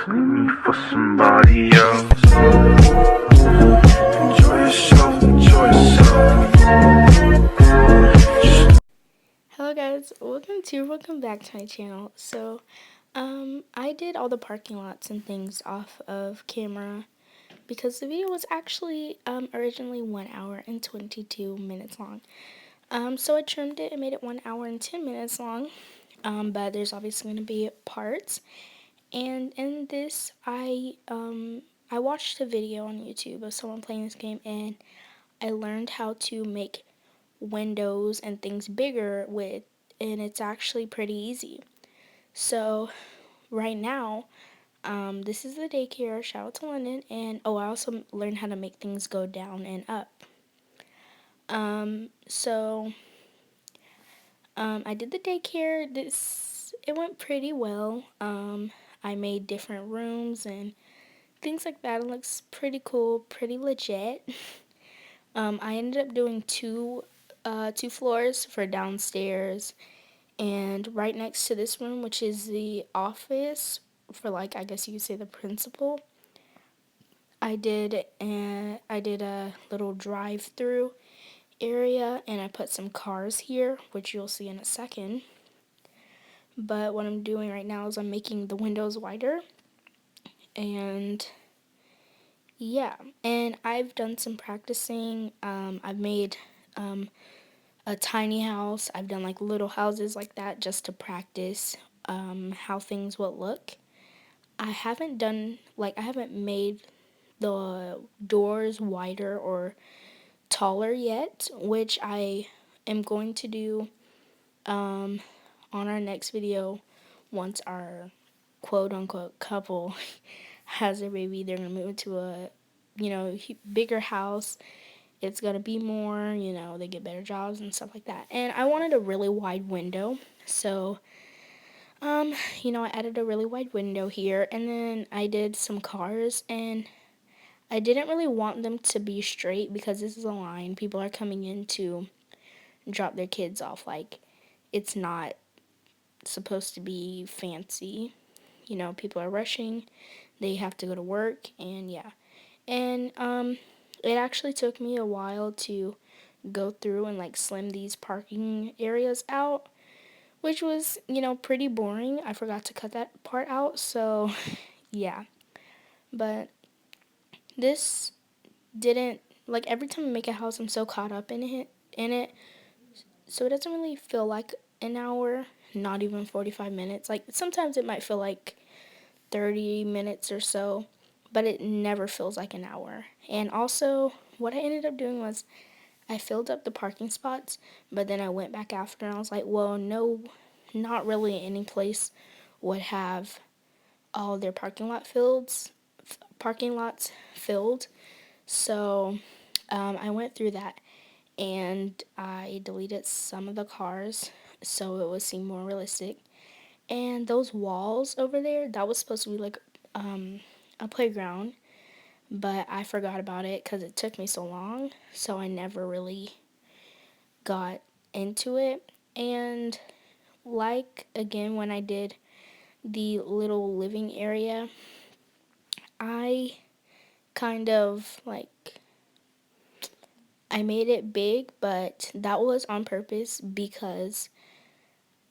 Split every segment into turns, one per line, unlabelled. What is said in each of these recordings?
Leave me for somebody else. Enjoy yourself, enjoy yourself.
Hello guys, welcome back to my channel. So, I did all the parking lots and things off of camera because the video was actually originally 1 hour and 22 minutes long. So I trimmed it and made it 1 hour and 10 minutes long. But there's obviously going to be parts. And in this, I watched a video on YouTube of someone playing this game, and I learned how to make windows and things bigger and it's actually pretty easy. So right now, this is the daycare. Shout out to London. And I also learned how to make things go down and up. I did the daycare. It went pretty well. I made different rooms and things like that. It looks pretty cool, pretty legit. I ended up doing two floors for downstairs, and right next to this room, which is the office for, like, I guess you could say the principal, I did a little drive-through area, and I put some cars here, which you'll see in a second. But what I'm doing right now is I'm making the windows wider, and yeah, and I've done some practicing. I've made a tiny house. I've done like little houses like that just to practice how things will look. I haven't made the doors wider or taller yet, which I am going to do on our next video once our quote unquote couple has their baby. They're gonna move into a bigger house. It's gonna be more, they get better jobs and stuff like that. And I wanted a really wide window, so I added a really wide window here, and then I did some cars, and I didn't really want them to be straight because this is a line. People are coming in to drop their kids off. Like, it's not supposed to be fancy. People are rushing. They have to go to work, and yeah. And it actually took me a while to go through and like slim these parking areas out, which was, pretty boring. I forgot to cut that part out, so yeah. But this didn't, like, every time I make a house, I'm so caught up in it, so it doesn't really feel like an hour, not even 45 minutes. Like, sometimes it might feel like 30 minutes or so, but it never feels like an hour. And also, what I ended up doing was I filled up the parking spots, but then I went back after and I was like, well, no, not really any place would have all their parking lots filled. So I went through that and I deleted some of the cars so it would seem more realistic. And those walls over there, that was supposed to be like a playground, but I forgot about it because it took me so long, so I never really got into it. And like, again, when I did the little living area, I kind of like, I made it big, but that was on purpose because,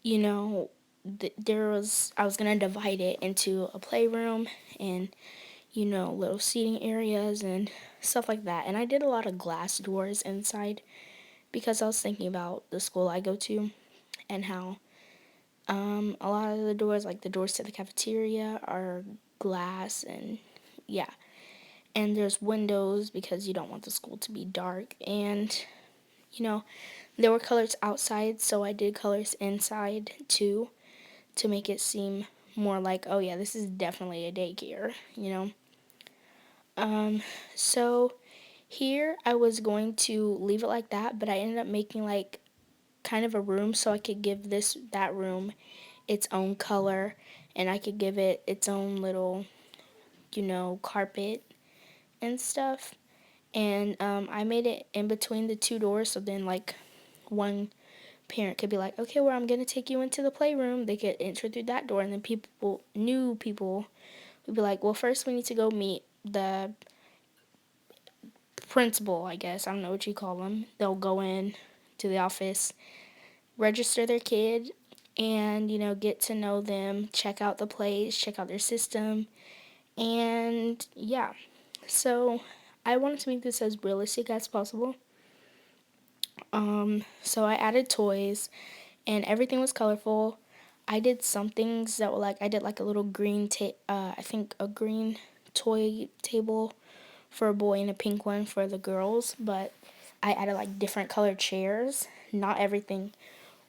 you know, I was gonna divide it into a playroom and, little seating areas and stuff like that. And I did a lot of glass doors inside because I was thinking about the school I go to and how a lot of the doors, like the doors to the cafeteria, are glass, and yeah. And there's windows because you don't want the school to be dark. And, there were colors outside, so I did colors inside too to make it seem more like, oh yeah, this is definitely a daycare. So here I was going to leave it like that, but I ended up making like kind of a room so I could give that room its own color, and I could give it its own little, carpet and stuff. And I made it in between the two doors, so then like one parent could be like, okay, well, I'm gonna take you into the playroom. They could enter through that door, and then new people we'd be like, well, first we need to go meet the principal, I guess. I don't know what you call them. They'll go in to the office, register their kid, and, get to know them, check out the place, check out their system, and yeah. So I wanted to make this as realistic as possible. So I added toys, and everything was colorful. I did some things that were like, I did like a little green I think a green toy table for a boy and a pink one for the girls, but I added like different colored chairs. Not everything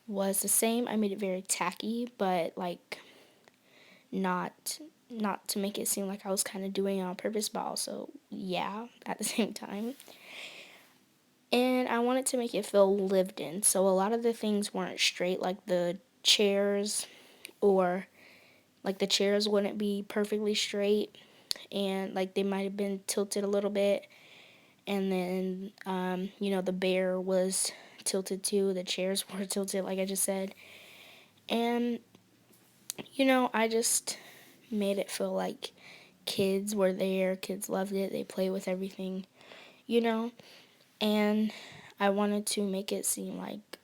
was the same. I made it very tacky, but like not not to make it seem like I was kind of doing it on purpose, but also yeah, at the same time. And I wanted to make it feel lived in. So a lot of the things weren't straight, like the chairs, or like the chairs wouldn't be perfectly straight, and like they might have been tilted a little bit. And then, the bear was tilted too. The chairs were tilted, like I just said. And, I just made it feel like kids were there. Kids loved it. They played with everything, you know. And I wanted to make it seem like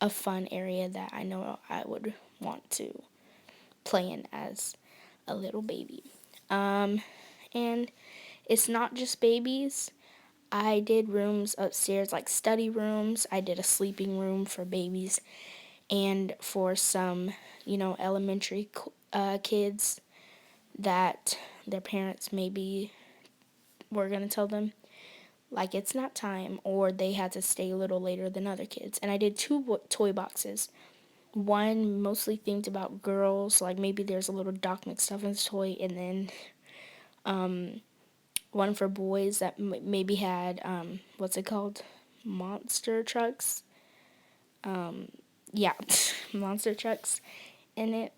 a fun area that I know I would want to play in as a little baby. And it's not just babies. I did rooms upstairs, like study rooms. I did a sleeping room for babies and for some, elementary kids that their parents maybe were going to tell them, like, it's not time, or they had to stay a little later than other kids. And I did two toy boxes. One mostly themed about girls, like maybe there's a little Doc McStuffins toy, and then one for boys that maybe had, what's it called? Monster trucks. Yeah, monster trucks in it,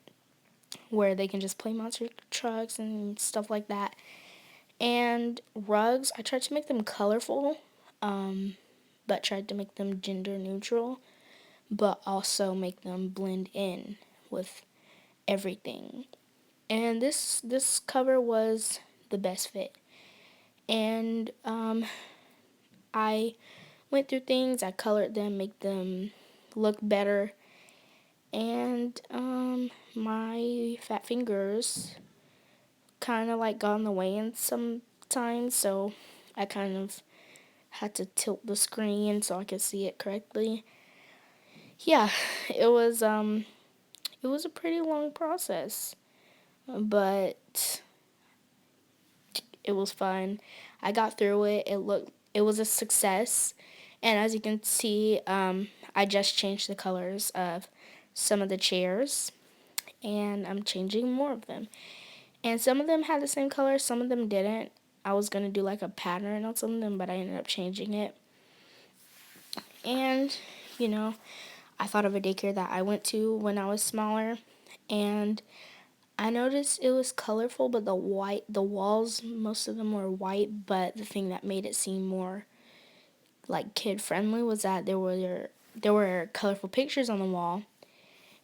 where they can just play monster trucks and stuff like that. And rugs, I tried to make them colorful, but tried to make them gender neutral, but also make them blend in with everything. And this cover was the best fit. And I went through things, I colored them, make them look better. And my fat fingers kind of like got in the way in sometimes, so I kind of had to tilt the screen so I could see it correctly. Yeah, it was it was a pretty long process, but it was fun. I got through it. It was a success. And as you can see, I just changed the colors of some of the chairs, and I'm changing more of them. And some of them had the same color, some of them didn't. I was going to do like a pattern on some of them, but I ended up changing it. And, you know, I thought of a daycare that I went to when I was smaller, and I noticed it was colorful, but the walls, most of them were white, but the thing that made it seem more like kid friendly was that there were colorful pictures on the wall,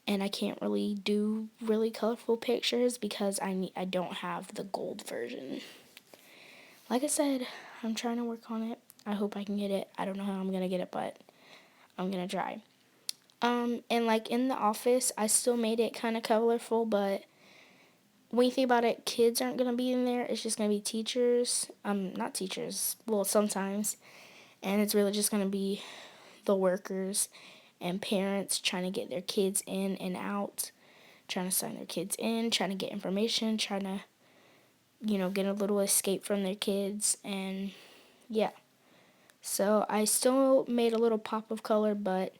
and I can't really do really colorful pictures because I don't have the gold version. Like I said, I'm trying to work on it. I hope I can get it. I don't know how I'm gonna get it, but I'm gonna try. And like in the office, I still made it kind of colorful, but when you think about it, kids aren't gonna be in there. It's just gonna be teachers. Not teachers. Well, sometimes, and it's really just gonna be the workers and parents trying to get their kids in and out, trying to sign their kids in, trying to get information, trying to, get a little escape from their kids, and yeah. So I still made a little pop of color, but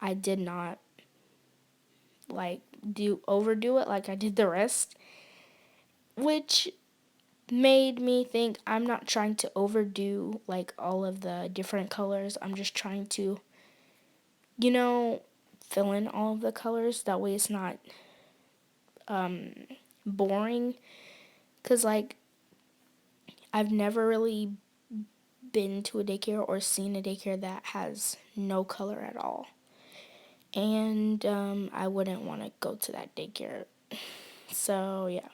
I did not like do overdo it like I did the rest, which made me think I'm not trying to overdo like all of the different colors. I'm just trying to, you know, fill in all of the colors. That way it's not boring. Because, like, I've never really been to a daycare or seen a daycare that has no color at all. And I wouldn't want to go to that daycare. So, yeah.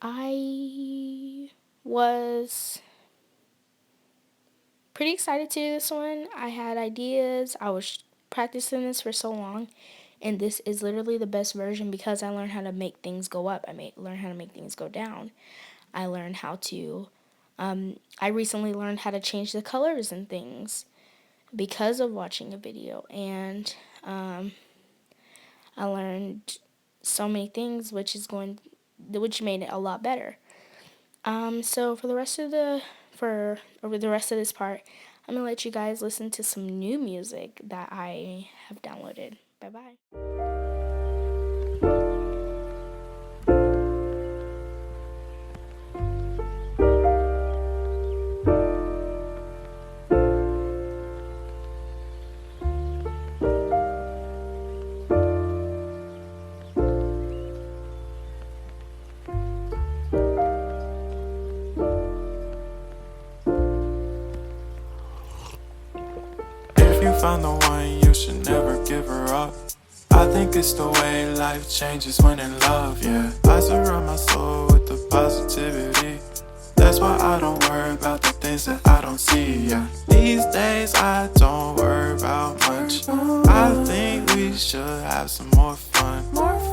I was pretty excited to do this one. I had ideas. I was practicing this for so long, and this is literally the best version because I learned how to make things go up. Learned how to make things go down. I learned how to. I recently learned how to change the colors and things because of watching a video, and I learned so many things, which made it a lot better. So for the rest of over the rest of this part, I'm gonna let you guys listen to some new music that I have downloaded. Bye bye.
If you found the one, you should never give her up. I think it's the way life changes when in love, yeah. I surround my soul with the positivity. That's why I don't worry about the things that I don't see, yeah. These days I don't worry about much. I think we should have some more fun.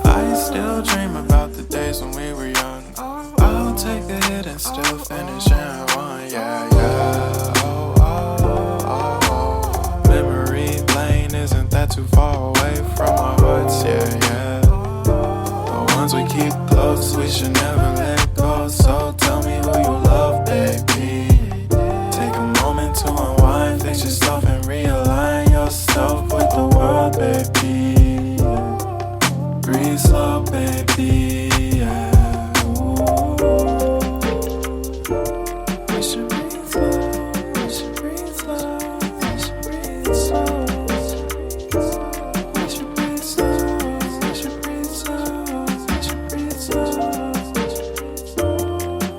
I still dream about the days when we were young. I'll take a hit and still finish in one, yeah, yeah. Oh, oh, oh, oh. Memory lane isn't that too far away from our hearts, yeah, yeah. The ones we keep close, we should never let go. So tell me who you love, baby. Take a moment to unwind, fix yourself and realign yourself with the world, baby. Breathe slow, baby, yeah. We should breathe slow, we should breathe slow, we should breathe slow. We should breathe slow, we should breathe slow, we should breathe slow.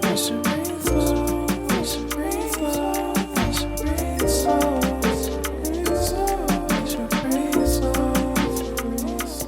We should breathe slow, we should breathe slow, we should breathe slow. We should breathe slow, breathe slow.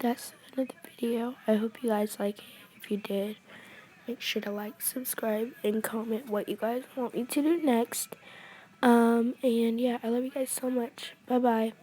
That's the end of the video. I hope you guys like it. If you did, make sure to like, subscribe, and comment what you guys want me to do next. And yeah, I love you guys so much. Bye bye.